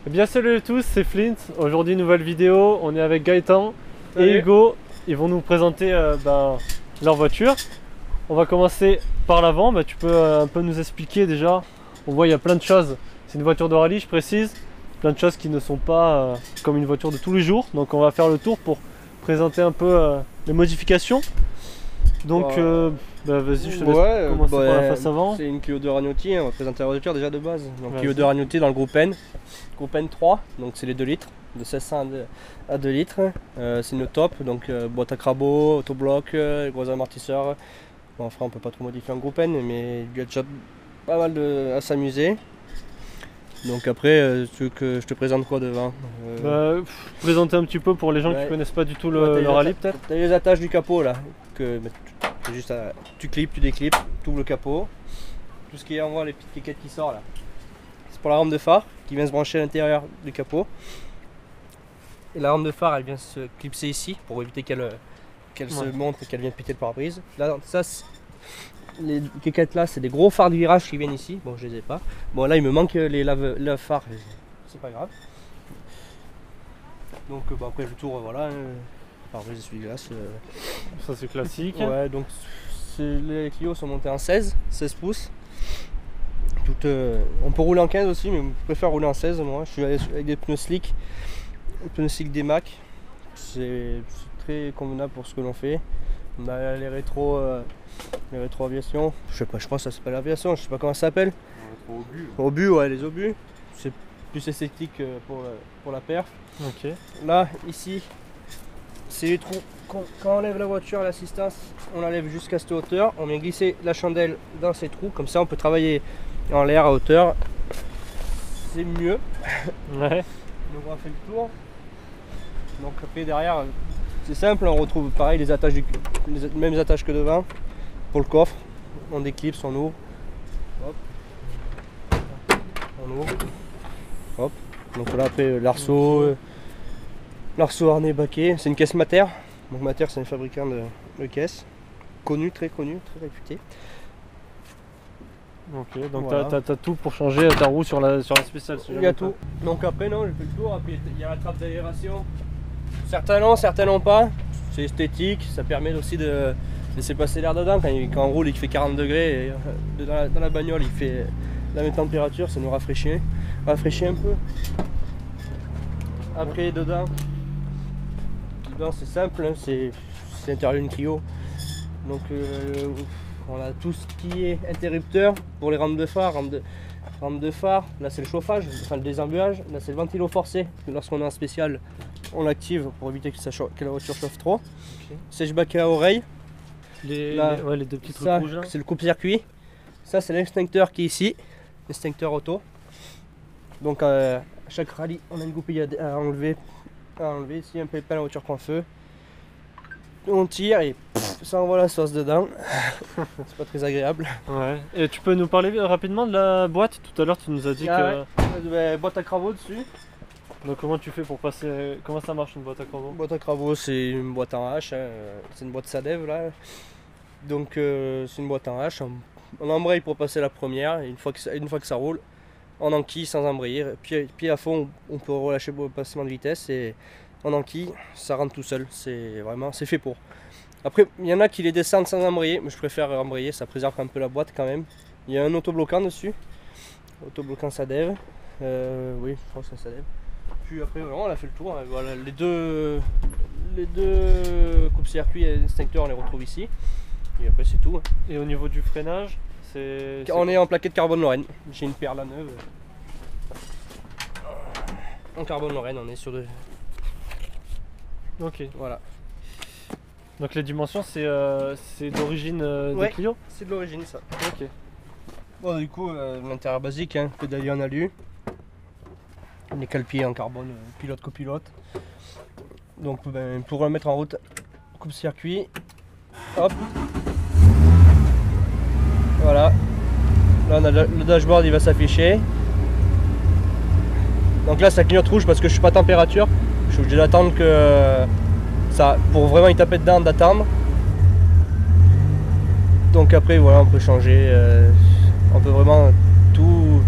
Eh bien salut à tous, c'est Flint. Aujourd'hui nouvelle vidéo, on est avec Gaëtan Salut. et Hugo. Ils vont nous présenter leur voiture. On va commencer par l'avant, tu peux un peu nous expliquer déjà. On voit il y a plein de choses, c'est une voiture de rallye je précise. Plein de choses qui ne sont pas comme une voiture de tous les jours. Donc on va faire le tour pour présenter un peu les modifications. Donc vas-y, je te laisse commencer par la face avant. C'est une Clio 2 Ragnotti, on va présenter la voiture déjà de base. Donc Clio 2 Vas-y. Ragnotti dans le groupe N. Groupe N3, donc c'est les 2 litres, de 1600 à 2 litres. C'est une top, donc boîte à crabot, autobloc, gros amortisseurs. Bon, enfin on peut pas trop modifier en groupe N, mais il y a déjà pas mal à s'amuser. Donc après, tu veux que je te présente quoi devant? Présenter un petit peu pour les gens qui connaissent pas du tout le rallye peut-être. T'as les attaches du capot là, tu clips, tu déclips, tu ouvres le capot. Tout ce qui est en voit, les petites quéquettes qui sortent là, c'est pour la rampe de phare qui vient se brancher à l'intérieur du capot. Et la rampe de phare elle vient se clipser ici pour éviter qu'elle se monte et qu'elle vienne péter le pare-brise. Là, ça, les quéquettes là, c'est des gros phares de virage qui viennent ici. Bon, je les ai pas. Bon, là, il me manque les lave-phares, c'est pas grave. Donc, après le tour, voilà. Pare-brise essuie-glace. Ça c'est classique. Ouais, donc les Clio sont montés en 16 pouces. On peut rouler en 15 aussi, mais je préfère rouler en 16 moi. Je suis avec des pneus slick des Mac. C'est très convenable pour ce que l'on fait. On a les rétro aviation. Je sais pas, je pense que ça s'appelle aviation, je sais pas comment ça s'appelle. Obus, ouais, les obus. C'est plus esthétique pour la perf. Ok. Là, ici, c'est les trous. Quand on lève la voiture à l'assistance, on la lève jusqu'à cette hauteur. On vient glisser la chandelle dans ces trous. Comme ça, on peut travailler en l'air à hauteur. C'est mieux. Ouais. Donc, on a fait le tour. Donc, après, derrière, c'est simple. On retrouve pareil les mêmes attaches que devant. Pour le coffre, on déclipse, on ouvre. Hop. On ouvre. Hop. Donc là, après, l'arceau harnais baquet. C'est une caisse Mater. Donc Mater, c'est un fabricant de caisses connu, très réputé. Ok, donc voilà. t'as tout pour changer ta roue sur la spéciale. Il y a tout. Donc après, non, j'ai fait le tour. Après, il y a la trappe d'aération. Certains l'ont, certains n'ont pas. C'est esthétique, ça permet aussi de laisser passer l'air dedans. Quand on roule, il fait 40 degrés. Et dans la bagnole, il fait la même température, ça nous rafraîchit un peu. Après, dedans c'est simple, hein, c'est l'intérieur d'une Clio. Donc on a tout ce qui est interrupteur pour les rampes de phare. Rampe de phare, là c'est le chauffage, enfin le désembuage, là c'est le ventilo forcé. Lorsqu'on est en spécial, on l'active pour éviter que la voiture chauffe trop. Okay. Sèche-baquet à oreille. Les deux petits trucs rouges. C'est le coupe-circuit. Ça c'est l'extincteur qui est ici, l'extincteur auto. Donc à chaque rallye, on a une goupille à enlever. Si un pépin, la voiture prend feu, on tire et ça envoie la sauce dedans. C'est pas très agréable. Ouais. Et tu peux nous parler rapidement de la boîte? Tout à l'heure tu nous as dit que... boîte à cravots dessus. Donc comment tu fais pour passer... Comment ça marche une boîte à cravots? Boîte à cravots, c'est une boîte en H, hein. C'est une boîte Sadev là. Donc c'est une boîte en H. On embraye pour passer la première et une fois que ça roule, on enquille sans embrayer. Puis à fond, on peut relâcher le passement de vitesse et on enquille, ça rentre tout seul. C'est fait pour. Après, il y en a qui les descendent sans embrayer, mais je préfère embrayer, ça préserve un peu la boîte quand même. Il y a un autobloquant dessus, autobloquant Sadev. Oui, je crois que c'est Sadev. Puis après, vraiment, on a fait le tour. Voilà, les deux coupe-circuits et l'extincteur, on les retrouve ici. Et après, c'est tout. Et au niveau du freinage, on est en plaquette carbone Lorraine. J'ai une perle à neuve. En carbone Lorraine, on est sur de... Ok. Voilà. Donc les dimensions, c'est d'origine des Clio? C'est de l'origine ça. Ok. Bon, du coup, l'intérieur basique, hein, pédalier en alu. Les cale-pieds en carbone, pilote-copilote. Donc pour le mettre en route, coupe-circuit. Hop. Voilà. Là on a le dashboard, il va s'afficher. Donc là ça clignote rouge parce que je suis pas à température. Je suis obligé d'attendre que ça, pour vraiment y taper dedans, d'attendre. Donc après voilà, on peut changer, on peut vraiment tout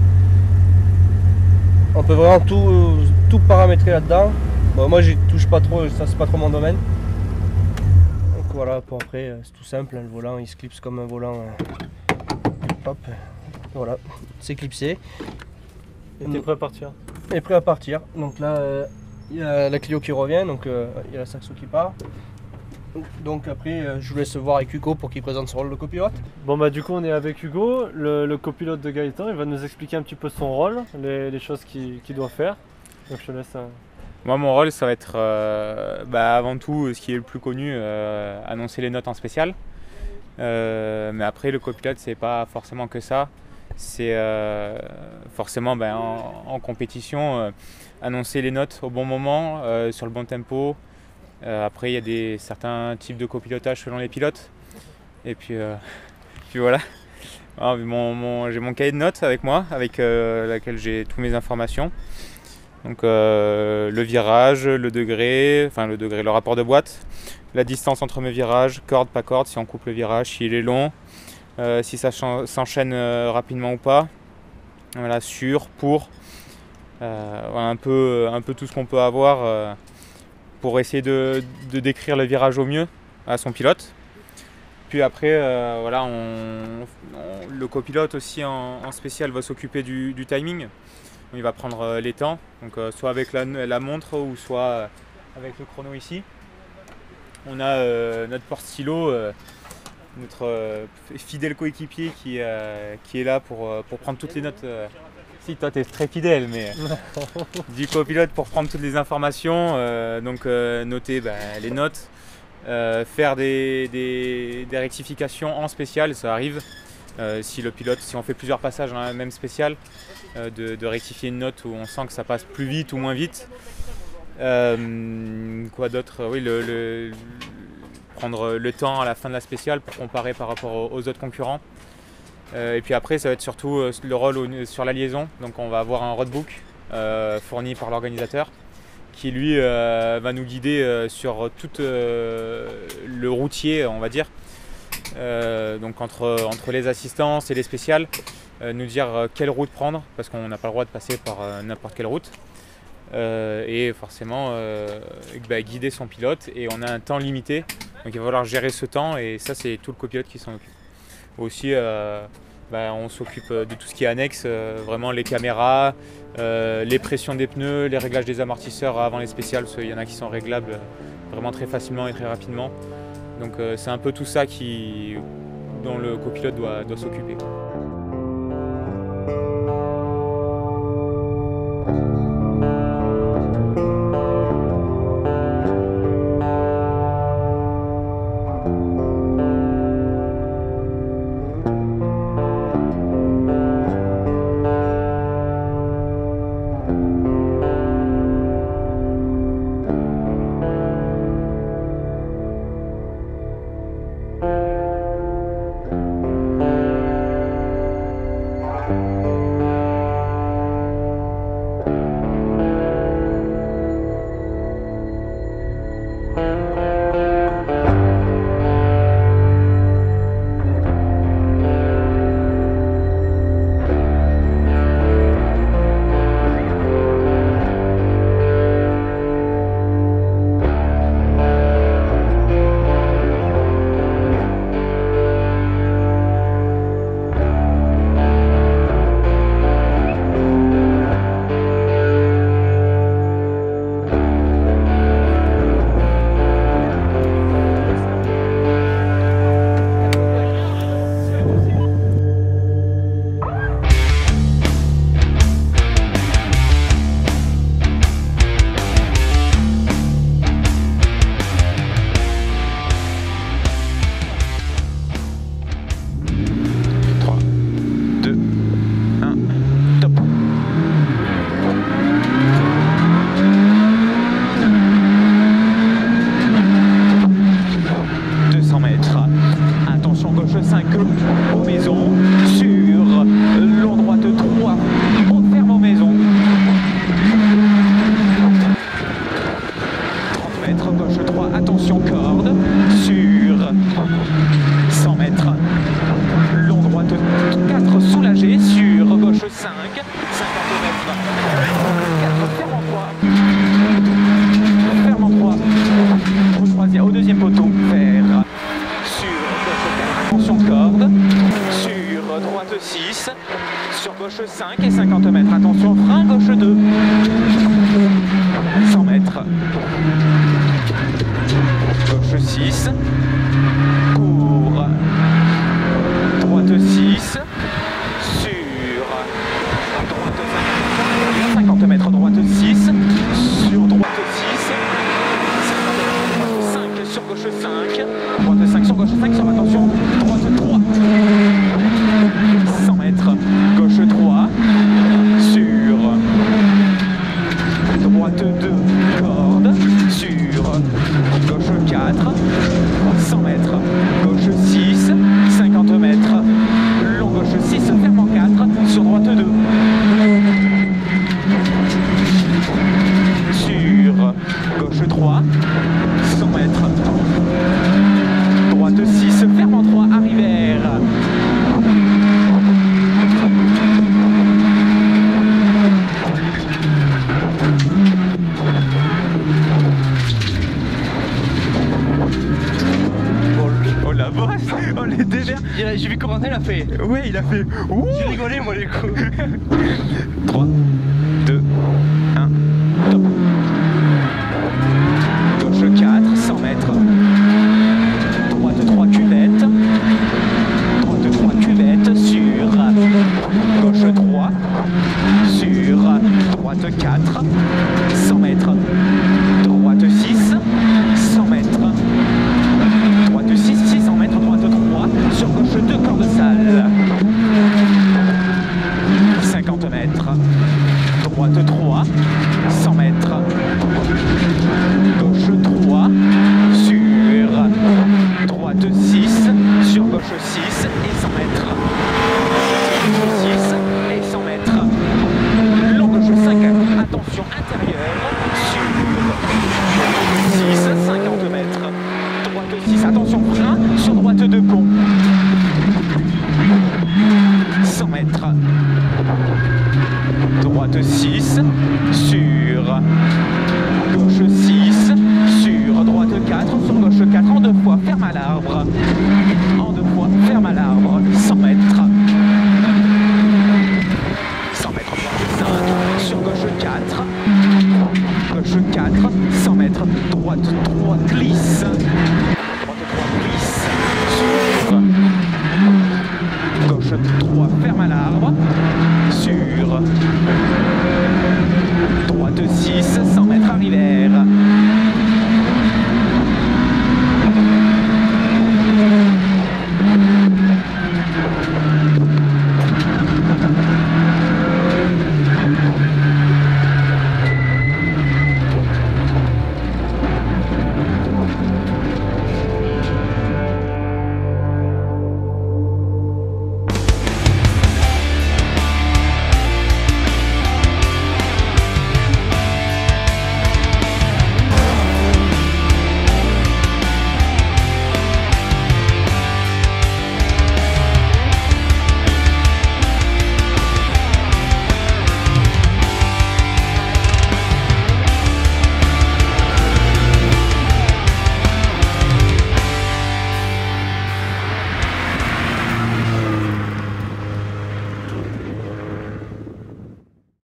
On peut vraiment tout paramétrer là-dedans. Bon, moi j'y touche pas trop, ça c'est pas trop mon domaine. Donc voilà, pour après c'est tout simple, hein, le volant il se clipse comme un volant. Hop, voilà, c'est clipsé. Et t'es prêt à partir? Et prêt à partir. Donc là il y a la Clio qui revient, donc il y a la Saxo qui part. Donc après je vous laisse voir avec Hugo pour qu'il présente son rôle de copilote. Bon bah du coup on est avec Hugo, le copilote de Gaëtan. Il va nous expliquer un petit peu son rôle, les choses qu'il doit faire. Donc je te laisse... Moi, mon rôle, ça va être avant tout ce qui est le plus connu, annoncer les notes en spécial. Mais après, le copilote, c'est pas forcément que ça. C'est forcément en compétition, annoncer les notes au bon moment, sur le bon tempo. Après, il y a certains types de copilotage selon les pilotes. Et puis voilà. Alors, j'ai mon cahier de notes avec moi, avec laquelle j'ai toutes mes informations. Donc le virage, le rapport de boîte, la distance entre mes virages, corde, pas corde, si on coupe le virage, s'il est long, si ça s'enchaîne rapidement ou pas. Voilà, voilà, un peu tout ce qu'on peut avoir pour essayer de décrire le virage au mieux à son pilote. Puis après, voilà, le copilote aussi en spécial va s'occuper du timing. Il va prendre les temps, donc soit avec la montre ou soit avec le chrono ici. On a notre porte-stylo, notre fidèle coéquipier qui est là pour prendre toutes les notes. Si, toi tu es très fidèle, mais du copilote pour prendre toutes les informations, noter les notes, faire des rectifications en spécial, ça arrive. Si on fait plusieurs passages dans la même spéciale, de rectifier une note où on sent que ça passe plus vite ou moins vite. Quoi d'autre? Oui, prendre le temps à la fin de la spéciale pour comparer par rapport aux autres concurrents. Et puis après, ça va être surtout le rôle sur la liaison. Donc on va avoir un roadbook fourni par l'organisateur qui lui va nous guider sur tout le routier, on va dire. Donc entre les assistances et les spéciales, nous dire quelle route prendre, parce qu'on n'a pas le droit de passer par n'importe quelle route, et forcément guider son pilote, et on a un temps limité, donc il va falloir gérer ce temps, et ça c'est tout le copilote qui s'en occupe. Aussi on s'occupe de tout ce qui est annexe, vraiment les caméras, les pressions des pneus, les réglages des amortisseurs avant les spéciales, parce qu'il y en a qui sont réglables vraiment très facilement et très rapidement. Donc c'est un peu tout ça dont le copilote doit s'occuper. J'ai vu comment elle a fait. Ouais, il a fait. Ouh. J'ai rigolé moi du coup. 3, 2, 1, top. Gauche 4, 100 mètres. Droite 3 cuvettes. Droite 3 cuvettes sur gauche 3. Sur droite 4, 100 mètres. Droite 6, 100 mètres. Droite 6, 600 mètres. Droite 3, sur gauche 2 corps de salle. 50 mètres. Droite 3, 100 mètres. Gauche 3, sur droite 6, sur gauche 6 et 100 mètres. Gauche 6 et 100 mètres. Long gauche 5, attention intérieure, sur gauche 6, 50 mètres. Droite 6, attention frein, sur droite 2 pont. 100 mètres. Droite 6, sur gauche 6, sur droite 4, sur gauche 4, en 2 fois, ferme à l'arbre. En 2 fois, ferme à l'arbre, 100 mètres. 100 mètres, droite 5, sur gauche 4. Gauche 4, 100 mètres, droite 3, glisse. Droite 3, glisse. Sur gauche 3, ferme à l'arbre. Sur